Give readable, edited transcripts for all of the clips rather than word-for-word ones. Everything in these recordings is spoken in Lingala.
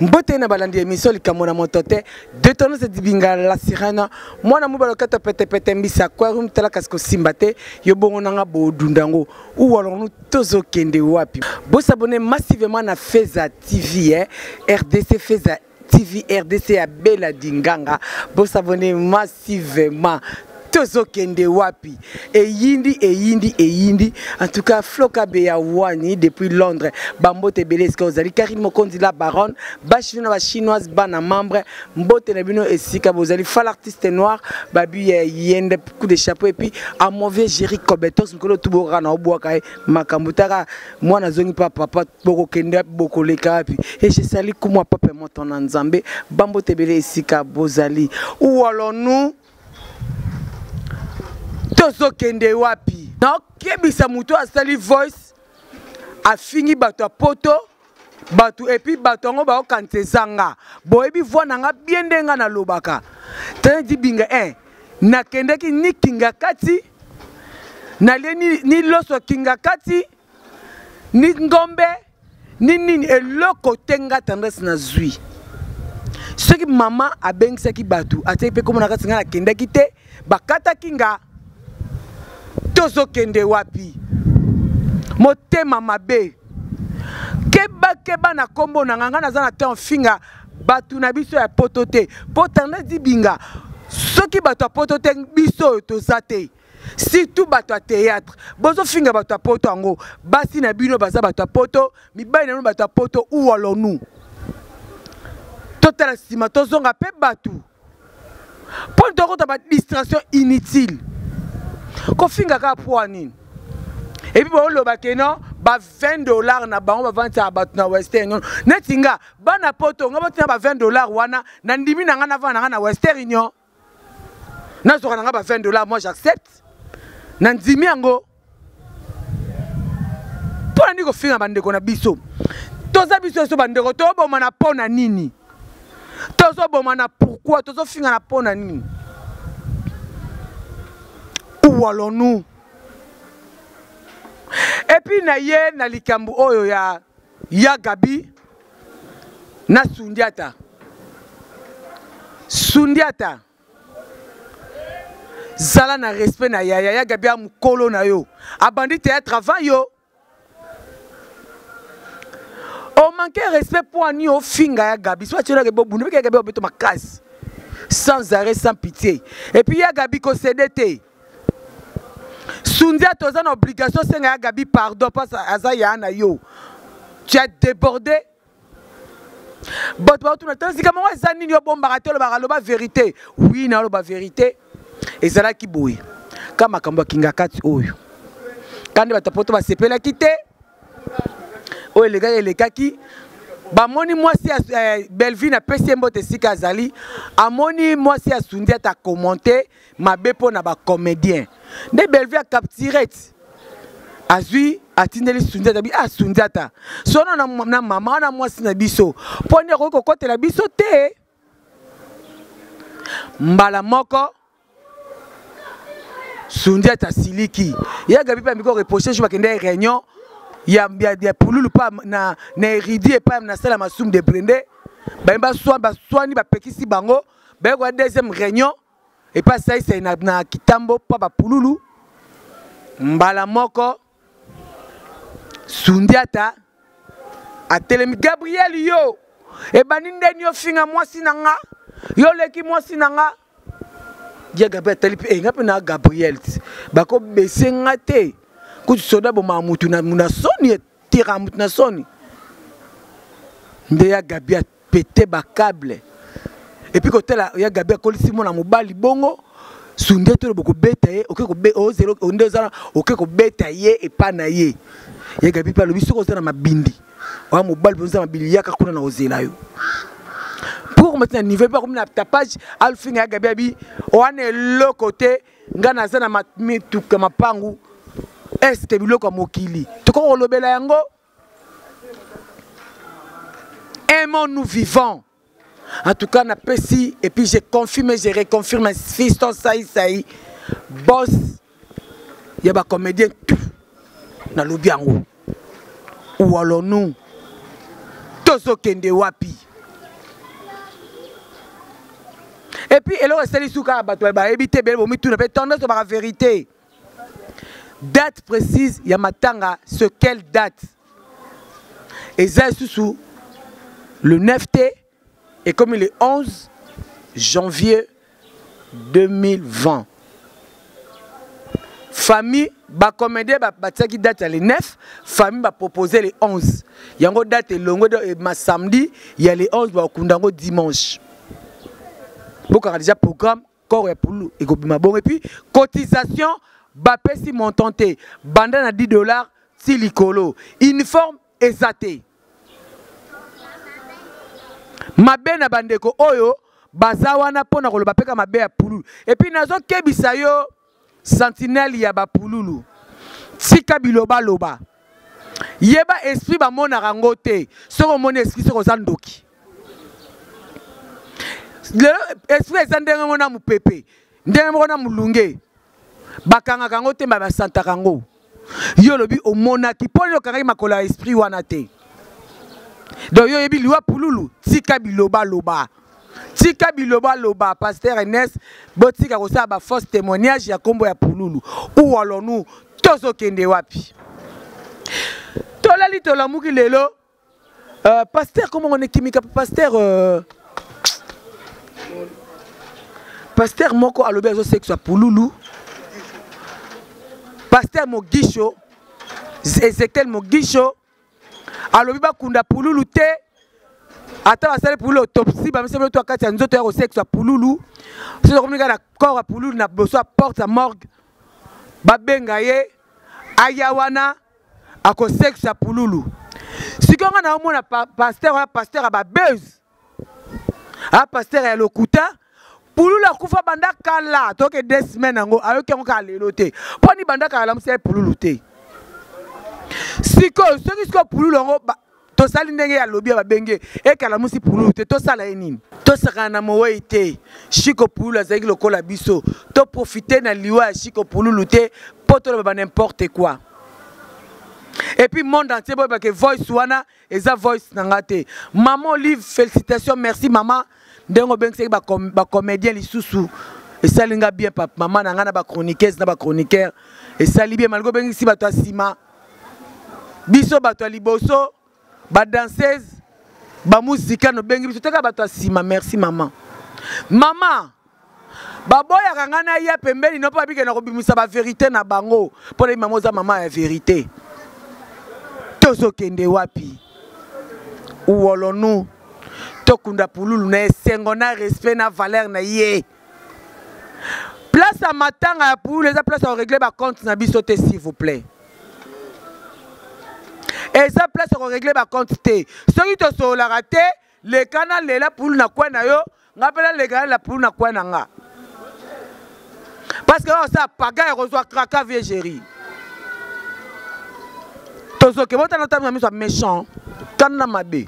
Mbote na balandi émission likamona motote détonner cette binga la sirena mwana mubalo kata pete mbisa aquarium tala kasko simbate yo bongo nanga bo dundango ou alors nous tozo kende wapi bo s'abonner massivement na Feza TV RDC Feza TV RDC à Bella Dinganga bo s'abonner massivement tozo kende wapi et yindi en tout cas Floka Beya Wani depuis Londres bambote beleska ozali Karine Mokondi la baronne bachino ba chinoise bana membre mbote na bino esika bozali fal artiste noir babu yende coup de chapeau et puis à mauvais Jerry Kobetos nkolo tubora na obwaka makambutaka mwana zongi papa boko kende boko leka puis et je sali kumwa papa moto na nzambe bambote bele esika bozali ou alors nous tozo kende wapi na kebisa muto asali voice afingi bato poto bato et puis bato ngo ba okantezanga boyebi voix nanga bien ndenga na lobaka tane di binga na kende ki ni kinga kati na leni ni loso kinga kati ni ngombe ni nini eloko tenga tendance na zui ce qui maman a bengisa ki bato ate pe comme na katinga na kende ki te bakata kinga tozo kende wapi motema mabe keba na kombo na nganga naza na temps finga batu na biso ya potote potanda di binga soki batu potote biso tozate surtout batu théâtre bozo finga batu poto ango basi na bino baza batu poto mibali na batu poto ou alors nous total sima tozonga pe batu pour to ba distraction inutile ko finga ka poani et puis bon lo bakeno ba $20 na bango ba vanta ba na Western netinga bana poto ngo batina ba $20 wana na ndimi na ngana vana na Western Union na zo kana ba $20 moi j'accepte na ndimi yango pour ndiko finga bandeko na biso toza biso so bandeko to boma na pona nini tozo boma na pourquoi tozo finga na pona nini ou alors nous et puis na ye na likambu oyo ya Gabi na Sundiata zala na respect na ya Gabi a mukolo na yo abandi théâtre avant yo o manque respect pour ani o finga ya Gabi soit tu la Gabi bundu ke Gabi obeto makasi sans arrêt sans pitié et puis ya Gabi ko CDT Sundia toza na obligation senga Gabi pardon parce aza ya na yo tu as débordé but tu na tanzika mo ezani yo bomba tolo ba vérité oui na lo ba vérité ezala ki boye kama kamba kinga kati oyo kandi batapoto ba sepela kite oyo le kaki ba moni mwasi ya Belvine pesi mbote sika azali amoni mwasi ya Sundia ta commenter mabe po na ba comédien ne Belvine a capturé azui atindeli Sundia ta bi Sundia ta sono na mama na mwasi na biso po ne ko kotela biso te mbala moko Sundia ta siliki ya Gabi pa miko reprocher je bakende réunion ya pululu pa na éridi pa na sala masum de brende ba swani ba pekisi bango ba ko deuxième réunion et pas ça c'est na kitambo pa ba pululu mbala moko Sundiata a telemi Gabriel yo e baninde nyo finga mwasi nanga yo leki mwasi nanga ya Gabriel talipi ngapi na Gabriel bako besenga te kuti soda bo mamutu na munasoni tira mutu na soni nde ya Gabi a pété ba câble et puis côté là ya Gabi a kolisi mona mobali bongo Sundia to boko beta ye oke ko be o zero onde zana oke ko beta ye e pa na ye ya Gabi pa lo biso ko zana mabindi wa mobali bonza mabili yaka kuna na ozela yo pour maintenant niveau pas comme na tapage alfinga ya Gabi abi oane le côté ngana zana matu kama pangu est biloko mokili toko lobela yango aimons nous vivants en tout cas na pesi et puis je confirme je reconfirme fiston saï boss ya ba comédien na lobi yango ou alors nous tozo kende wapi Et puis elle a sali souka bato ba ebité bel bo mitu na pe tendance sur la vérité. Date précise ya matanga ce quelle date. Et ça sous le 9T et comme il est 11 janvier 2020. Famille va commander qui date le 9, famille va proposer le 11. Il y a une date longue ma samedi, il y a le 11 va kundango dimanche. Beaucoup a déjà programme corps et pour et bon et puis cotisation va pesi montanté bandana $10 silicolo uniforme exaté. Mabe na bandeko oyo bazawana pona ko loba peka mabe ya pulu et puis nazo kebisa yo sentinelle ya ba pululu tika biloba loba yeba esprit ba mona rango te soko mona esprit soko zandoki le esprit ezandenge mona mupepe ndenge mona mulunge bakanga kango te ba santa kango yo lobi o mona ki pona yo kanga makola esprit wana te donc yo yebi liwa pululu tika biloba loba. Tika biloba loba pasteur Ernest botika ko sa ba fausse témoignage ya kombo ya pululu ou allons-nous tozo kende wapi tolali tolamuki lelo pasteur comment on est kimika pasteur moko alobi azo sexe pululu pasteur Mogisho Ezekiel Mogisho alobi ba kunda pululu te. Ata basale pour l'autopsie, ba mse to akati nzoto ya ko sexe ya pululu. So ko mika na corps ya pululu na boso porte à morgue. Ba benga ye ayawana ako sexe ya pululu. Sikonga na omona pasteur ba buzz. Ah pasteur ya lokuta pululu akufa banda kala to ke 2 semaines ngo ayo ke ngo ka lelo te. Poni banda kala mse pululu te. Siko so kisko pululu ngo to sali ndenge ya lobi ba benge e kala musi pululu te to sala enini to saka na mowe te shiko pululu azaki lokola biso to profiter na liwa shiko pululu te poto ba n'importe quoi et puis monde entier ba que voice wana eza voice nanga te maman Olive félicitations merci maman ndengo bengse ba comédien lisusu et salinga bien papa maman nanga na ba chroniqueuse na ba chroniqueur et sali bien malgo bengisi ba to asima biso ba to liboso ba danseuse ba musika no bengi biso teka bato asima merci maman maman baboya kangana ya pembeni no pa bike na kobimisa ba vérité na bango pour les maman za maman ya vérité tozo kende wapi ou allons-nous tokunda pululu na esengo na respect na valeur na ye place à matanga ya pululu eza place à régler ba compte na biso te s'il vous plaît. Et ça place pour régler ma quantité. Ce qui te sont la raté, les canals là pour na quoi na yo, n'appelle les canals là pour na quoi na. Parce que ça pagaille reçoit kraka viégérie. Tozo que votre entame ami soit méchant, quand na mabe.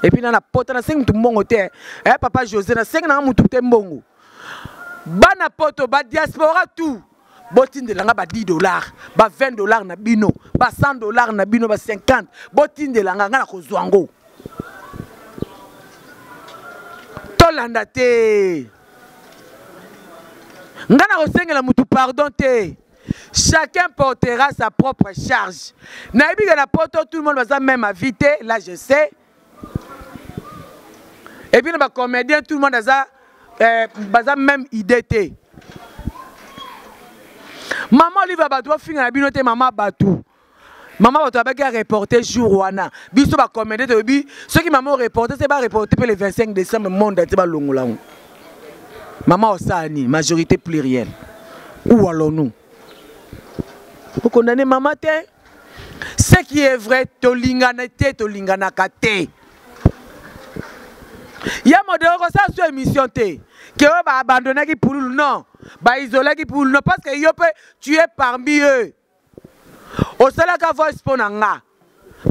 Et puis na pote na 5 tout mbongo te. Eh papa José na 5 na mutu te mbongo. Bana poto ba diaspora tout. Botin de langa ba $10, ba $20 na bino, ba $100 na bino, ba 50. Botin de langa ngana ko zwango. Tolanda te. Ngana ko sengela mutu pardon te. Chacun portera sa propre charge. Na ebi na poto tout le monde va même invité, là je sais. Et puis na comédien tout le monde a même idée te. Maman Olive Batou finga binote maman Batou. Maman Batou a reporté jour wana. Biso ba comédie de bi ceux qui maman reporté c'est pas reporté pour le 25 décembre monde entier ba longola. Maman Osani majorité plurielle. Où allons-nous? Vous condamnez maman te. Ce qui est vrai tolingana kate. Ya modèle ko ça sur émission te. Que on va abandonner qui pour non. Bah isoler qui pour non parce que tu es parmi eux. Au seul cas voice ponanga.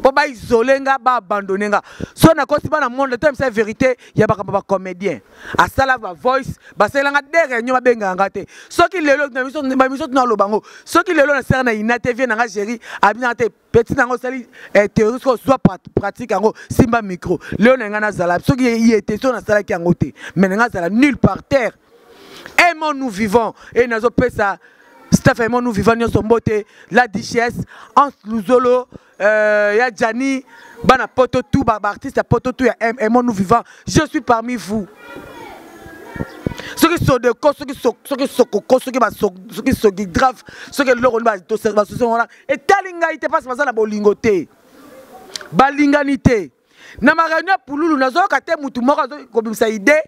Pour ba isoler nga ba abandonner nga. So na ko si ba na monde temps c'est vérité, ya ba comédien. A sala ba voice, ba sala nga derrière nyo ba benga nga te. So ki lelo na mission na lobango. So ki lelo na ser na ina TV na nga géri, abina te petit nango sali théorique soit pratique ngo simba micro. Lelo na nga na sala. So ki y était so na sala ki ngo te. Mais nga sala nulle par terre. Aimons nous vivons. Et nous avons ça. Staff aimons nous vivons. Nous sommes beauté. La Duchesse. Hans Luzolo. Ya Gianni. Bana poto tout. Artiste à poto tout. Aimons nous vivons. Je suis parmi vous. Ceux qui sont de corps, ceux qui sont coco, ceux qui sont grave, ceux qui sont là. Et talinga ite passe ça la bolingote. Balinganité. Na maranya pululu nazo kate mutu moko comme ça idée.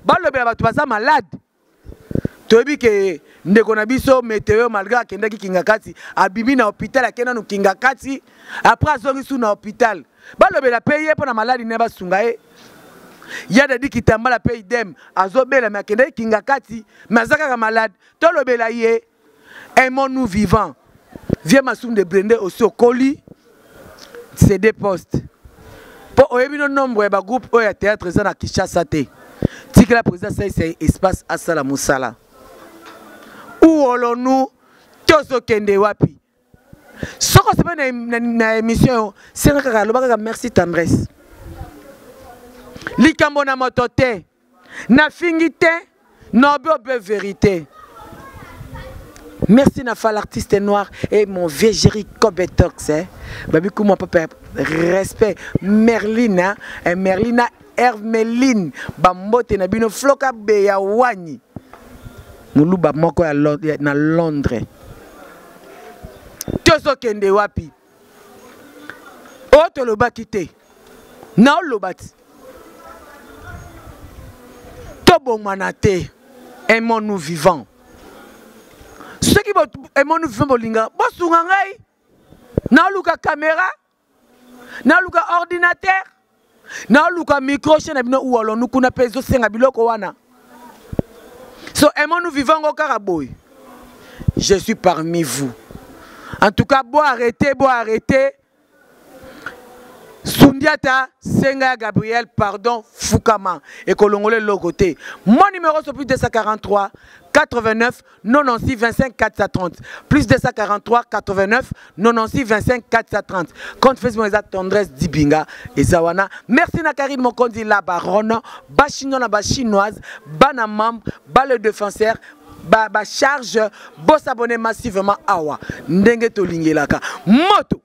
Balobela batu baza malade. Toyebi ke ndeko na biso météo malgré akendaki kingakati abimi na hôpital akenda no kingakati après azongi su na hôpital. Balobela payer pour na maladie ne basunga e. Yada di kitambala pe idem azobela makende kingakati mazaka malade tolobela ye aimons nous vivants. Viens masum de Brende aussi au colis. C'est des postes. Pour oyebi no nombre ba groupe oya théâtre za na Kinshasa te. Tika la présidence c'est espace asala musala. Où allons-nous tous kende wapi? Soko c'est na émission c'est ngaka lobaka merci tendresse. Likambo na motote na fingite na obe vérité. Merci na fa l'artiste noir et mon vieux Jerry Kobetox babi comment papa respect Merlina et Merlina Hermeline bambote na bino floka be ya wani muluba moko ya na Londres tozo kende wapi o to lo bakite na lo bati to bomanaté aimons nous vivants. Ceux qui aiment nous vivons bolinga, bosunga ngai, na luka caméra, na luka ordinateur, na luka micro chez na bino ou alors nous kuna peso senga biloko wana. So aimons nous vivons au Karaboy. Je suis parmi vous. En tout cas, bon arrêter. Sundiata Senga Gabriel, pardon, Fukama et Kolongole Logoté. Mon numéro c'est plus 243 89 96 25 430. Plus 243 89 96 25 430. Compte Facebook les tendresse Dibinga et Zawana. Merci na Karine Mokondi la baronne, Bachino na ba chinoise, bana membre, ba le défenseur. Ba charge, boss abonné massivement awa. Ndenge to lingelaka. Moto.